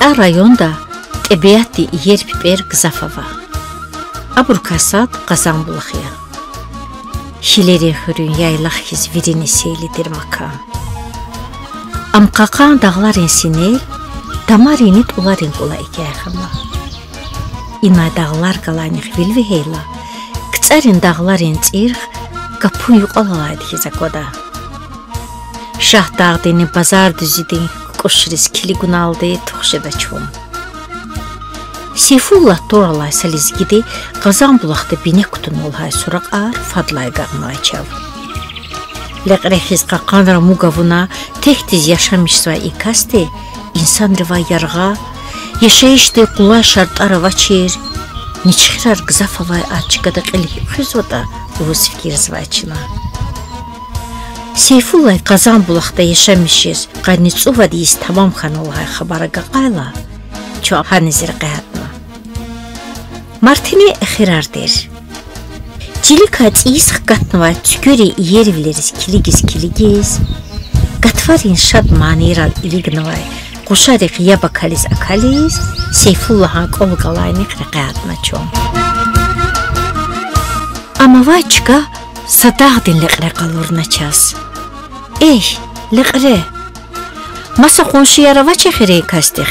Qısa rayonda təbiəti yer biber qızafava. Aburkasat qazanbılıqya. Hileri hürün yaylaq hiz virini seylidir makan. Amqaqan dağlar ensinel, damar enit ular enqula ikəyəxima. İna dağlar qalanıq vilvi heyla, qıçarin dağlar encirx, qapun yuqalalaydı hizakoda. Şah dağdeni bazar düzidin, qoşriz kili qunaldı, tuxşada çum. Seyfullah toralay salizgidi, qazan bulaqda binek qutun olhay suraq ar, fadlay qağmay çav. Ləqrəxiz qaqanra muqavuna tehtiz yaşamışsa ikasti, insan riva yarğa, yaşayışdı qulay şartara vaçir, niçxirar qızafalay açıqada qilih xüzoda uğuz fikir zvaçına. Seyfullah qazan bulaqda yaşamışız, qanitsuva deyiz tamam xan olhay xabara qaqayla, ço hanizir qayatna. Martini xirardir. Cilika çiğiz qatnava tükörü yervleriz kiligiz, qatvarin şad maniral ilignavay, qoşarıq yabakaliz akaliz, Seyfullah'ın qolqalayını qayatna çom. Ama vaçka sadağdin liqre qalurna ças. Ey, liqre, masa qonşu yara vaça xirey kastix.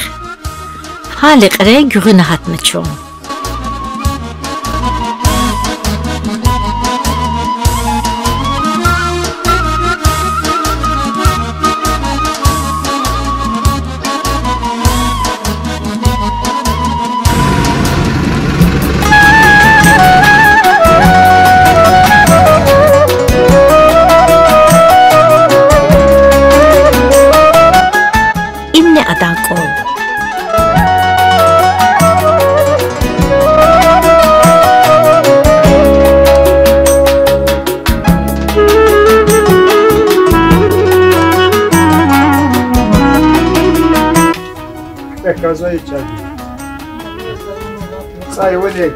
Ha liqre güğüne hatna çom. Kazayı çağırdı. Say öyle.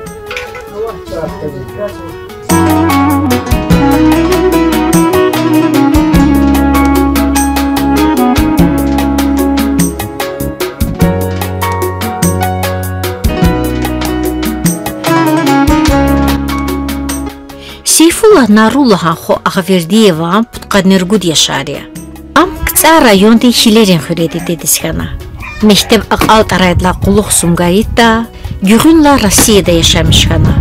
Seyfullah Narullahan xo Ağverdiyevan putqanırgud yaşarıya. Am qısa rayonda hilerin xüredi dediskana. Mektep aqal taraydıla quluq sumgayit da, güğünla Rossiyada yaşamışkana.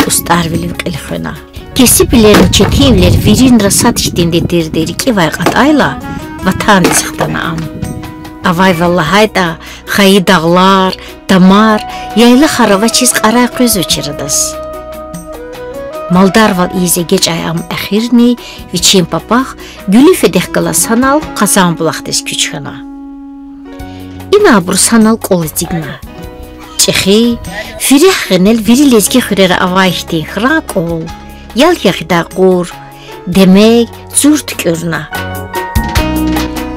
Ustarvilin qilxuna. Kesibilerin çetevler virin rasat iştinde derdir ki vay qatayla vatan dizıqtana am. Avay vallahay da xayi dağlar, damar, yaylı xarava çiz qaray qöz uçırıdız. Maldarval iyize geç ayam əxirni, viçin papaq, gülü fedek qala sanal qazan bulaqdız küçxana. İnabur sanal qol zigna. Çexi, firih gınel viri lezgi xürere avayiştin xırak ol, yal yaxida qur, demek zurt körna.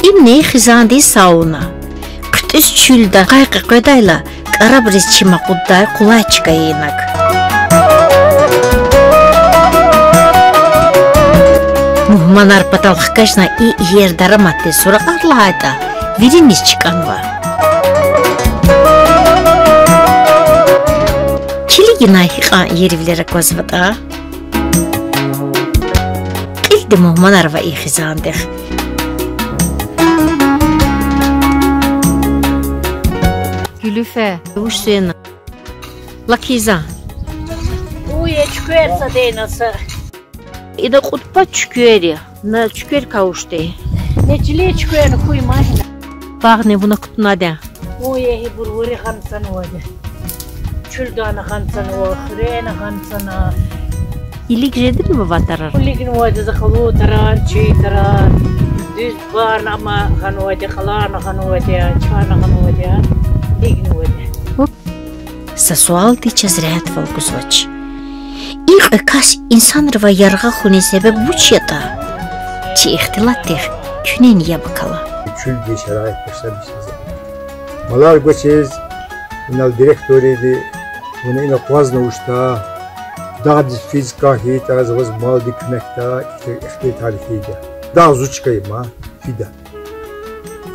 İmne xizandi sauna, qıtız çülda qayqı qödayla, qarabriz çima qudday qulay çıqayinak. Muhmanar patalıq qaşna yer daramatı sura qarlayda, viriniz çıqanva. Kiligina hiqan yerivlere qozvada. Qildi muhmanar va ixizandıq. Gülüfe, uş suyana. Lakiza. Uye çıkıyorsa deynası. İda qutpa çüküyeri. Na çüküyer kavuştu. Neciliye çıkıyorunu kuymayın. Bağ ne buna kutnadı. Uye hi burvuri khansan vadı. Çüldana khansan vadı. Xüreyna khansana. İlik redir mi vatarar? Kuligin vadı zakalu taran, çiğ taran. Düz bağın ama khan vadı, khalana khan vadı, çana khan vadı. Ligin vadı. Sasual diçez rehat valguzvaç. İlk kas insan rıva yarğa xuni sebep buç yata. Çi ihtilat der, küne niye bakala. Çül diye şerait başlamışız. Malar göçez, inal direktöriydi, bunu ina kuazna uçta, daha diz fizika hit, azvaz mal dikmekta, ihtilat tarihiydi. Daha zu çıkayım ha, fida.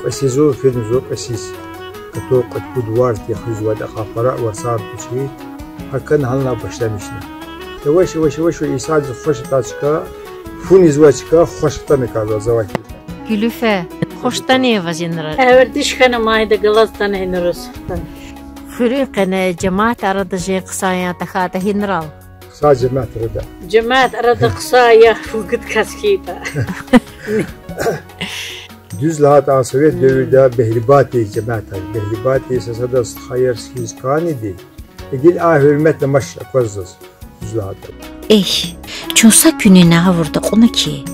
Kasiz o, fedin zor, kasiz. كتو قد كدوارتي خزوة خافراء وصار بشي هكذا هلنا بشلمشنا يواش واش واش إيساد خوش تاشكا فوني زواجكا خوش تنكا زواج Gülüfe, hoştan evazinler. Evet dişkana mayda gılazdan henüz. Fırıqene cemaat aradıcı kısaya takata hinral. Kısa cemaat arada. Cemaat arada kısaya fıgıt kaskita. Düz lahat Sovyet devirde Behlibati cemaat var. Behlibati esasında hayır hizkan idi. Gil hürmetle maş akvazız. Düz lahat. Çunsa gününe vurdu onu ki.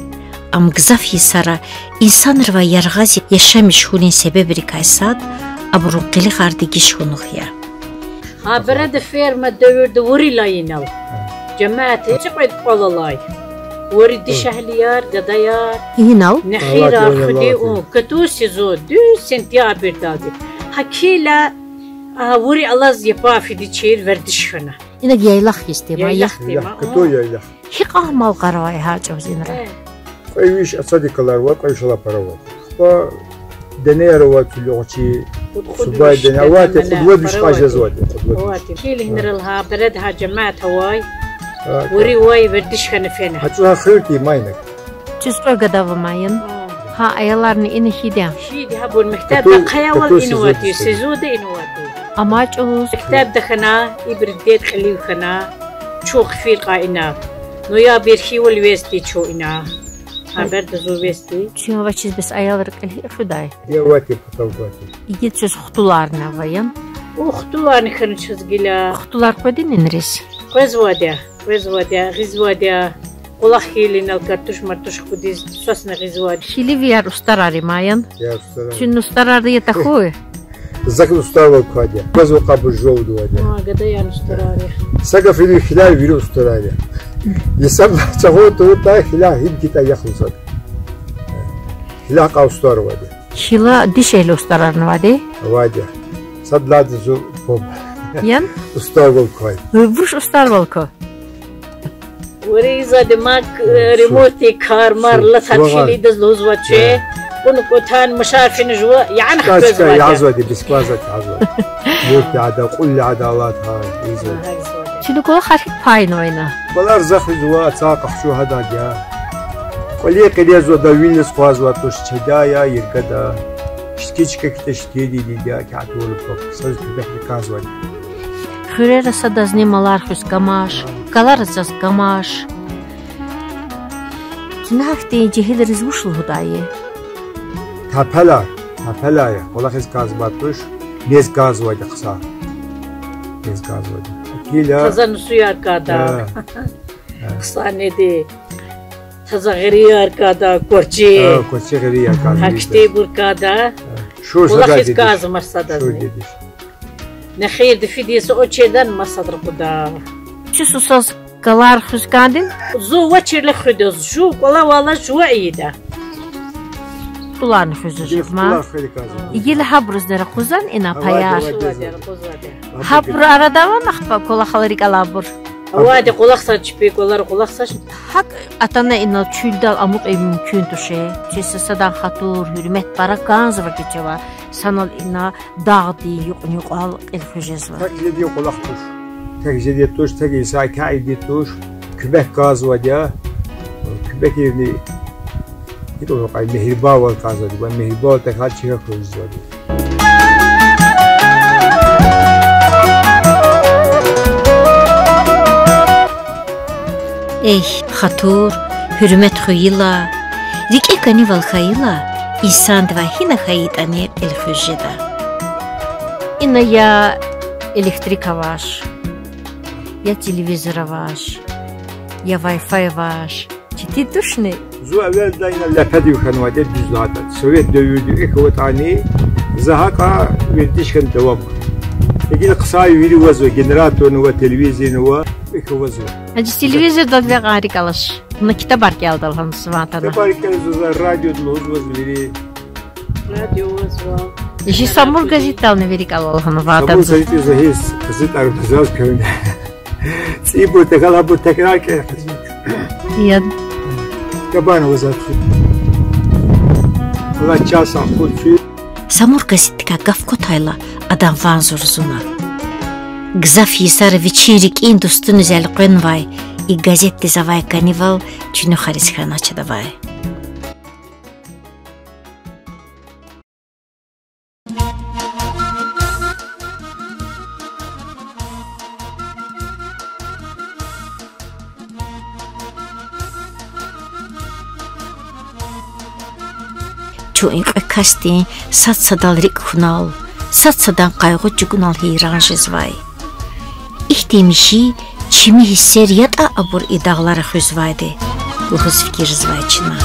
Am gzaf yisara insan rva yargazi yaşamış hulin sebebi kaysad abruqili xardigi şunuq ya. Ha berede ferma devirde vuri layinal. Cemaati çıqayt qalalay. Vuri dişahliyar gadayar. Yinal. Nexira xudi o katusi zo düz sentyaber dadi. Hakila vuri alaz yapafi diçir verdişfana. Yine yaylaq istema ya. Katu yaylaq. Hiq ahmal qaravay haço zinra. Ayviş asadikalar var, ayşala para var. Ba deneyar var tülüğçi. Subay deneyar var, kudwa düş kajaz var. Kil hinralha bered ha cemaat haway. Vuri way verdiş kanefena. Hatta xirti maynak. Çüsra gadavamayın. Ha ayalarını ini hidya. Hidi ha bol mektabda qayaval inuwati, sezuda inuwati. Amaç oğuz. Mektabda khana ibriddet khaliw khana. Çok fil qaina. Noya bir hiwal vesti ço ina. Haber de zuvesti. Çünkü vaçiz biz ayalar kılhi xuday. Yavati patavati. İgit söz xutularına vayın. Uxtularını khana çizgila. Xutular kodin inres. Qezvadia, gizvadia. Qulaq hilin al kartuş martuş kudiz sosna gizvad. Şili viyar ustarari mayın. Ya ustara. Çünkü ustarari yetaxuy. Zakl ustara kadia. Qezva qabu jovdu vadia. Ha gadayan ustarari. Saka fili hilal viri ustarari. Yesab çahotu ta hilal hidkita yaxlusat. Hilal qaustar vadia. Şila dişeli ustararını vadi. Vadia. Sadlad zo pom. Yan? Ustar vol kay. Vuş ustar volko. Vuri zademak remote karmar la tarhili daz lozvache. Bunu kotan müşafin jwa yani qezvadia. Yazvadi biskvazat yazvadi. Yurti ada kulli adalat ha. Şimdi kola harfik payın oyna. Balar zakh jwa saqh şu hada ya. Qoli qiliya zo da willis qazvat tosh chedaya yirkada. Ştiçke kiteştedi diya katol pop. Söz tebek qazvat. Хюрера садазни малар хус гамаш, калар зас гамаш. Кинахти жихил ризвушл худайе. Tapela ya. Ola xiz qazbatış. Nez qaz vaydı qısa. Nez qaz vaydı. Kila Tazan suyu arkada. Qısa nedi. Taza gri arkada korçi. Korçi gri arkada. Hakşte burkada. Şu Ola sada xiz dedi. qaz marsadazni. Şu dedi. Nexir de fidiyesi o çerden masadr kuda. Çi susaz kalar hus kandin? Zo vaçirle xudoz. Ju kola valla jwa iyida. Tulan huzur ma. Kular xeli qazvat. İgil habrız dere kuzan ina payar. Qozvader. Habr arada va maxfa kola xalarik alabur. Avadi qulaq saçpi, kolar qulaq saç. Hak atana ina çüldal amuk ev mümkün tuşe. Çesi sadan xatur hürmet para kanzva geçeva. Sanal ina dağdi yuq al el hujezva. Tak jediye qulaq tuş. Tak jediye tuş, tak isa kaidi tuş. Kübek qazvat ya. Kübek yerini It o qay mehriba wal qazadi. Ben mehriba tak hal chiga khuzwadi. Xatur, hürmet xuyila, rike kani val xayila, insan dva hina xayitani el xujeda. İna ya elektrika vaş, ya televizora vaş, ya Wi-Fi vaş. Ciddi duşni. Zu evvel dayna lepedi xanwade düzlata. Sovyet dövürdü ekvatani zahaka verdişkan devam. Egil qısay veri vazo generatornu ve televizyonu ve ekvazo. Hacı televizor da bir garik alış. Buna kitap arkadaşlar han sıvatana. Tabarikal zuzlar radyo lozvaz veri. Radyo vazva. İşi Samur gazetalını verik alalım vatan. Samur gazetesi his gazet armazaz köyünde. Sibu tekala bu tekrar ke. Ya Kabana vazat. Ulan çasan kurçu. Самур газеттика гавкотайла адам ванзурзуна. Гзаф Исар вечерик индустун зялқынвай и газетти завай канивал чуну харисханача давай. Чу инқакасти сатсадал рикхунал, сатсадан қайғу жугунал хейранжизвай. Ихтемиши чими хиссер ята абур и дағлары хузвайды, ухыз фикирзвайчина.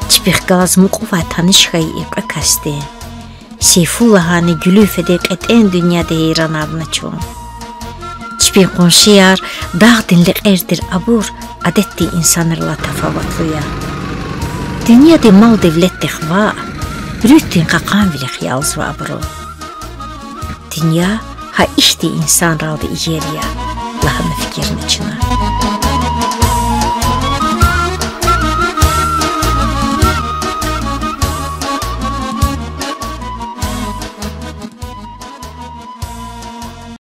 Чипих газ муқувай танышхай инқакасти. Сейфуллахани гүлüfedek eten dünyada heyranarına çun. Çipih qonşiyar dağ dinlik erdir abur, adetti insanlarla tafavatlıya. Dünyada mal devlettik va, rüttin qaqan vilek yalz va abru. Dünya ha işti insan raldı iyeriya, lahını fikirin içine.